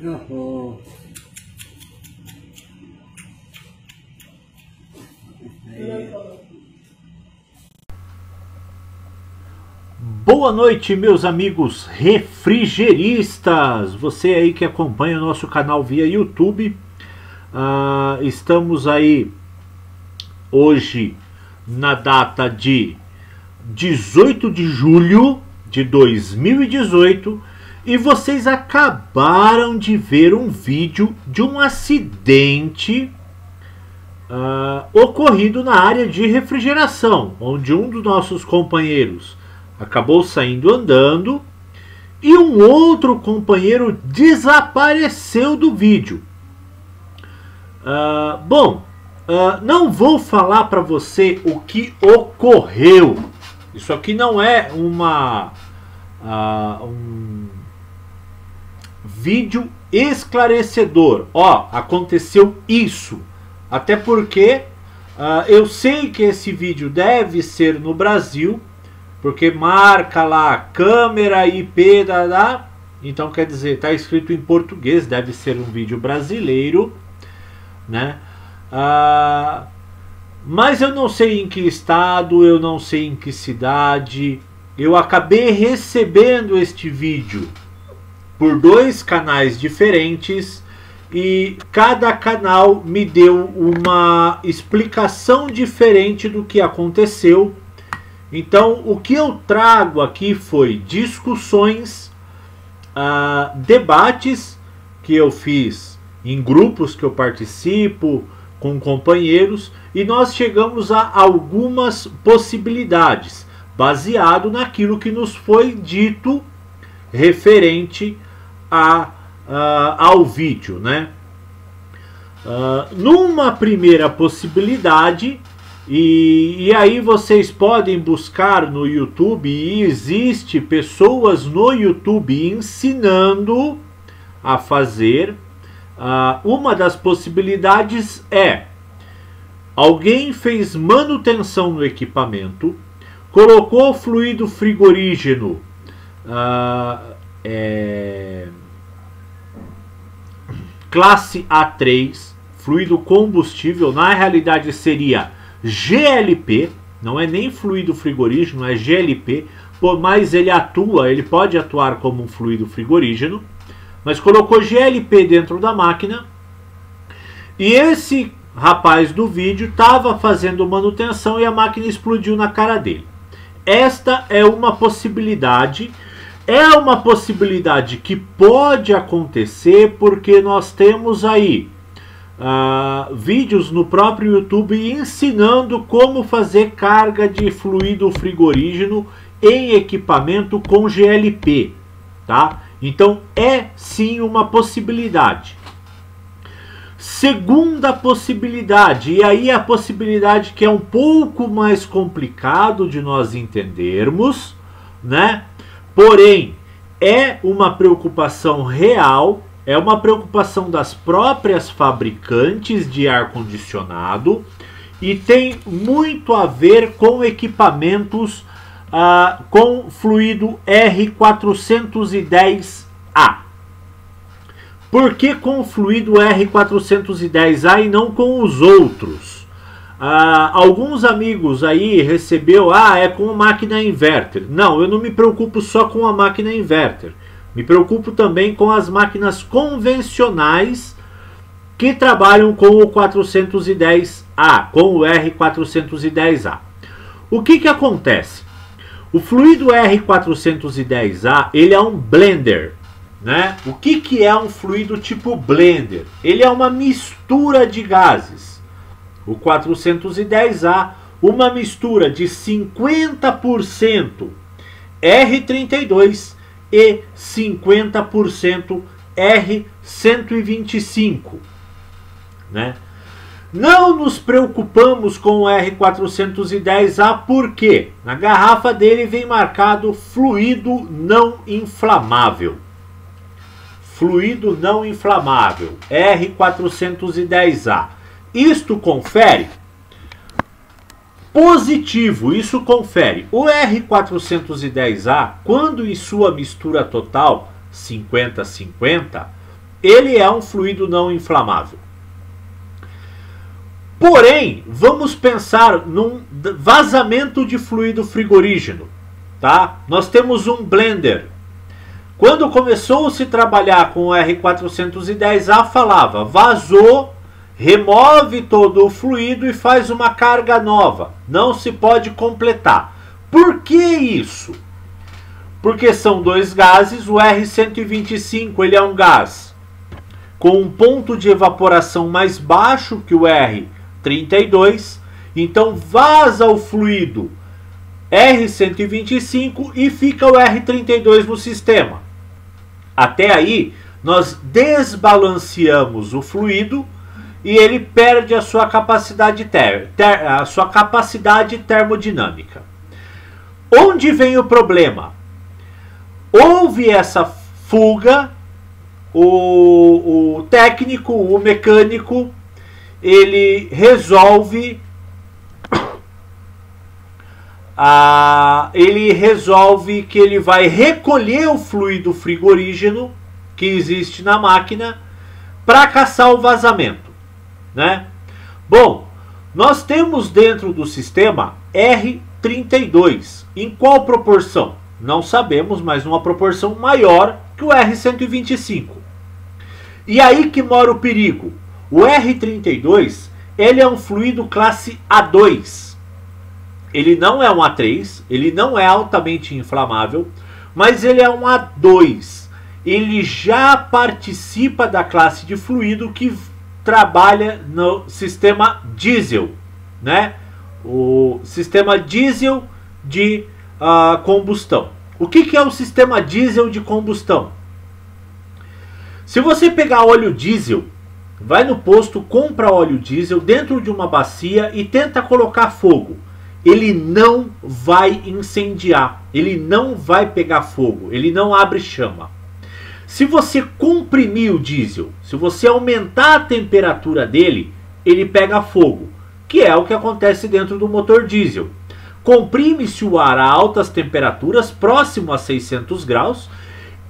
Uhum. Boa noite, meus amigos refrigeristas. Você aí que acompanha o nosso canal via YouTube. Estamos aí hoje na data de 18 de julho de 2018 e vocês acabaram de ver um vídeo de um acidente ocorrido na área de refrigeração, onde um dos nossos companheiros acabou saindo andando e um outro companheiro desapareceu do vídeo. Não vou falar para você o que ocorreu. Isso aqui não é um vídeo esclarecedor. Aconteceu isso. Até porque eu sei que esse vídeo deve ser no Brasil, porque marca lá câmera IP, então quer dizer, está escrito em português, deve ser um vídeo brasileiro, né? Mas eu não sei em que estado, eu não sei em que cidade. Eu acabei recebendo este vídeo por 2 canais diferentes e cada canal me deu uma explicação diferente do que aconteceu. Então o que eu trago aqui foi discussões, debates que eu fiz em grupos que eu participo com companheiros, e nós chegamos a algumas possibilidades baseado naquilo que nos foi dito referente ao vídeo, né? Numa primeira possibilidade, e aí vocês podem buscar no YouTube, e existe pessoas no YouTube ensinando a fazer. Uma das possibilidades é: alguém fez manutenção no equipamento, colocou fluido frigorígeno classe A3, fluido combustível, na realidade seria GLP, não é nem fluido frigorígeno, é GLP, mas ele pode atuar como um fluido frigorígeno, mas colocou GLP dentro da máquina, e esse rapaz do vídeo estava fazendo manutenção e a máquina explodiu na cara dele. Esta é uma possibilidade. É uma possibilidade que pode acontecer porque nós temos aí vídeos no próprio YouTube ensinando como fazer carga de fluido frigorígeno em equipamento com GLP, tá? Então é sim uma possibilidade. Segunda possibilidade, e aí a possibilidade que é um pouco mais complicado de nós entendermos, né? Porém, é uma preocupação real, é uma preocupação das próprias fabricantes de ar-condicionado e tem muito a ver com equipamentos com fluido R410A. Por que com o fluido R410A e não com os outros? Alguns amigos aí recebeu, é com máquina inverter. Não, eu não me preocupo só com a máquina inverter. Me preocupo também com as máquinas convencionais que trabalham com o 410A, com o R410A. O que acontece? O fluido R410A, ele é um blender, né? O que é um fluido tipo blender? Ele é uma mistura de gases. O 410A, uma mistura de 50% R32 e 50% R125, né? Não nos preocupamos com o R410A porque na garrafa dele vem marcado fluido não inflamável. Fluido não inflamável, R410A. Isto confere positivo, isso confere. O R410A, quando em sua mistura total 50-50, ele é um fluido não inflamável. Porém, vamos pensar num vazamento de fluido frigorígeno, tá? Nós temos um blender. Quando começou a se trabalhar com o R410A, falava, vazou, remove todo o fluido e faz uma carga nova. Não se pode completar. Por que isso? Porque são dois gases. O R125 ele é um gás com um ponto de evaporação mais baixo que o R32. Então vaza o fluido R125 e fica o R32 no sistema. Até aí nós desbalanceamos o fluido e ele perde a sua capacidade, termodinâmica. Onde vem o problema? Houve essa fuga, o técnico, o mecânico, ele resolve que ele vai recolher o fluido frigorígeno que existe na máquina para caçar o vazamento, né? Bom, nós temos dentro do sistema R32. Em qual proporção? Não sabemos, mas uma proporção maior que o R125. E aí que mora o perigo. O R32, ele é um fluido classe A2. Ele não é um A3, ele não é altamente inflamável, mas ele é um A2. Ele já participa da classe de fluido que trabalha no sistema diesel, né? O sistema diesel de combustão. O que é o sistema diesel de combustão? Se você pegar óleo diesel, vai no posto, compra óleo diesel dentro de uma bacia e tenta colocar fogo. Ele não vai incendiar, ele não vai pegar fogo, ele não abre chama. Se você comprimir o diesel, se você aumentar a temperatura dele, ele pega fogo, que é o que acontece dentro do motor diesel. Comprime-se o ar a altas temperaturas, próximo a 600 graus,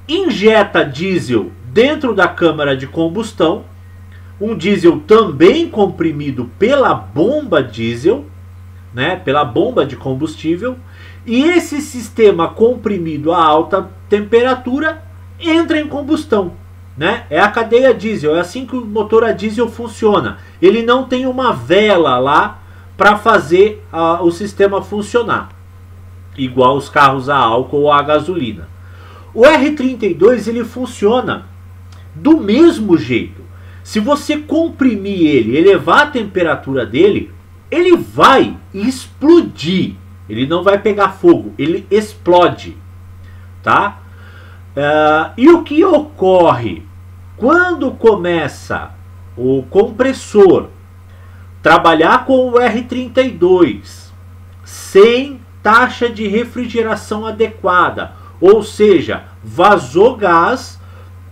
injeta diesel dentro da câmara de combustão, um diesel também comprimido pela bomba diesel, né, pela bomba de combustível, e esse sistema comprimido a alta temperatura entra em combustão, né? É a cadeia diesel, é assim que o motor a diesel funciona. Ele não tem uma vela lá para fazer o sistema funcionar, igual os carros a álcool ou a gasolina. O R32 ele funciona do mesmo jeito. Se você comprimir ele, elevar a temperatura dele, ele vai explodir. Ele não vai pegar fogo, ele explode, tá? E o que ocorre quando começa o compressor trabalhar com o R32 sem taxa de refrigeração adequada, ou seja, vazou gás,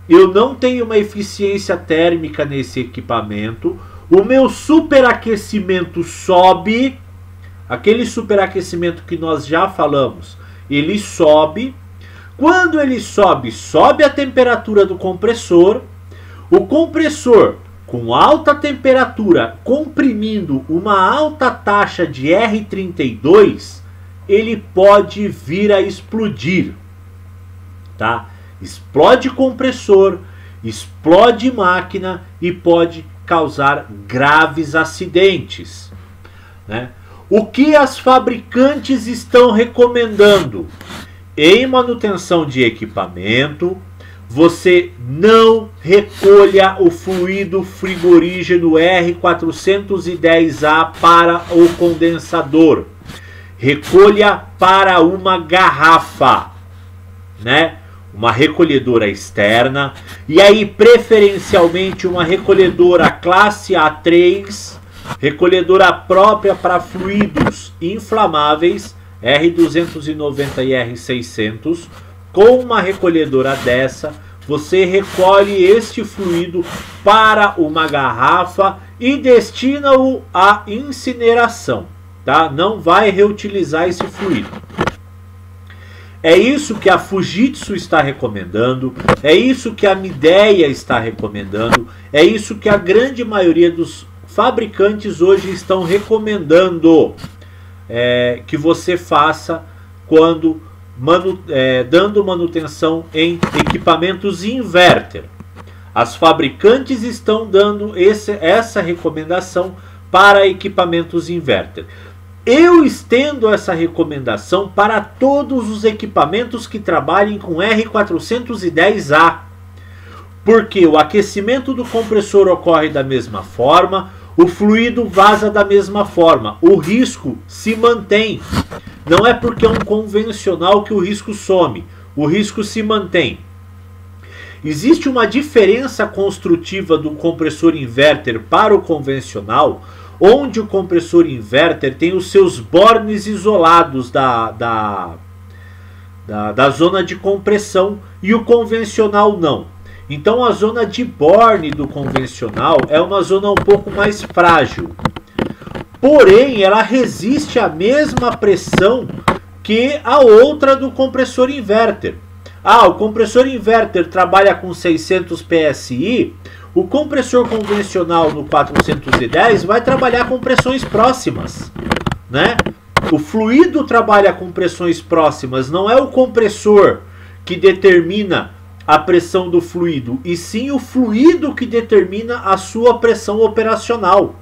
eu não tenho uma eficiência térmica nesse equipamento, o meu superaquecimento sobe, aquele superaquecimento que nós já falamos, ele sobe. Quando ele sobe, sobe a temperatura do compressor. O compressor com alta temperatura, comprimindo uma alta taxa de R32, ele pode vir a explodir, tá? Explode compressor, explode máquina e pode causar graves acidentes, né? O que as fabricantes estão recomendando? Em manutenção de equipamento, você não recolha o fluido frigorígeno R410A para o condensador. Recolha para uma garrafa, né? Uma recolhedora externa. E aí, preferencialmente, uma recolhedora classe A3, recolhedora própria para fluidos inflamáveis, R290 e R600. Com uma recolhedora dessa, você recolhe este fluido para uma garrafa e destina-o à incineração, tá? Não vai reutilizar esse fluido. É isso que a Fujitsu está recomendando, é isso que a Midea está recomendando, é isso que a grande maioria dos fabricantes hoje estão recomendando que você faça quando dando manutenção em equipamentos inverter. As fabricantes estão dando essa recomendação para equipamentos inverter. Eu estendo essa recomendação para todos os equipamentos que trabalhem com R410A, porque o aquecimento do compressor ocorre da mesma forma, o fluido vaza da mesma forma, o risco se mantém. Não é porque é um convencional que o risco some, o risco se mantém. Existe uma diferença construtiva do compressor inverter para o convencional, onde o compressor inverter tem os seus bornes isolados da zona de compressão e o convencional não. Então a zona de borne do convencional é uma zona um pouco mais frágil. Porém, ela resiste à mesma pressão que a outra do compressor inverter. O compressor inverter trabalha com 600 PSI, o compressor convencional no 410 vai trabalhar com pressões próximas, né? O fluido trabalha com pressões próximas, não é o compressor que determina a pressão do fluido, e sim o fluido que determina a sua pressão operacional.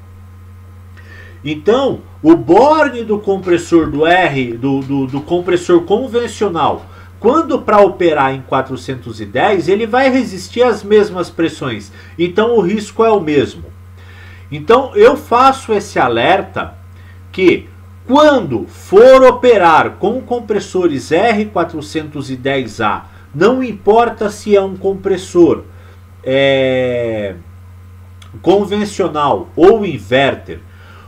Então, o borne do compressor do compressor convencional, quando para operar em 410, ele vai resistir às mesmas pressões. Então o risco é o mesmo. Então eu faço esse alerta que quando for operar com compressores R410A, não importa se é um compressor convencional ou inverter,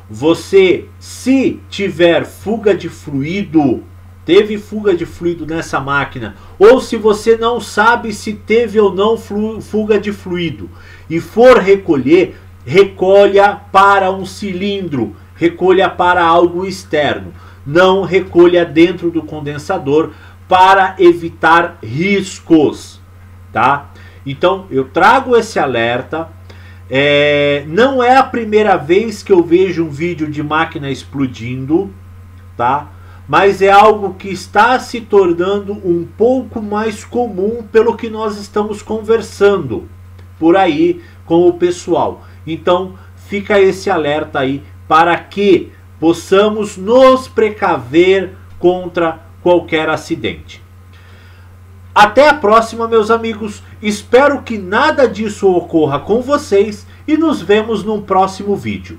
você, se tiver fuga de fluido, teve fuga de fluido nessa máquina, ou se você não sabe se teve ou não fuga de fluido e for recolher, recolha para um cilindro, recolha para algo externo, não recolha dentro do condensador para evitar riscos, tá? Então eu trago esse alerta. Não é a primeira vez que eu vejo um vídeo de máquina explodindo, tá? Mas é algo que está se tornando um pouco mais comum pelo que nós estamos conversando por aí com o pessoal. Então fica esse alerta aí para que possamos nos precaver contra qualquer acidente. Até a próxima, meus amigos. Espero que nada disso ocorra com vocês e nos vemos num próximo vídeo.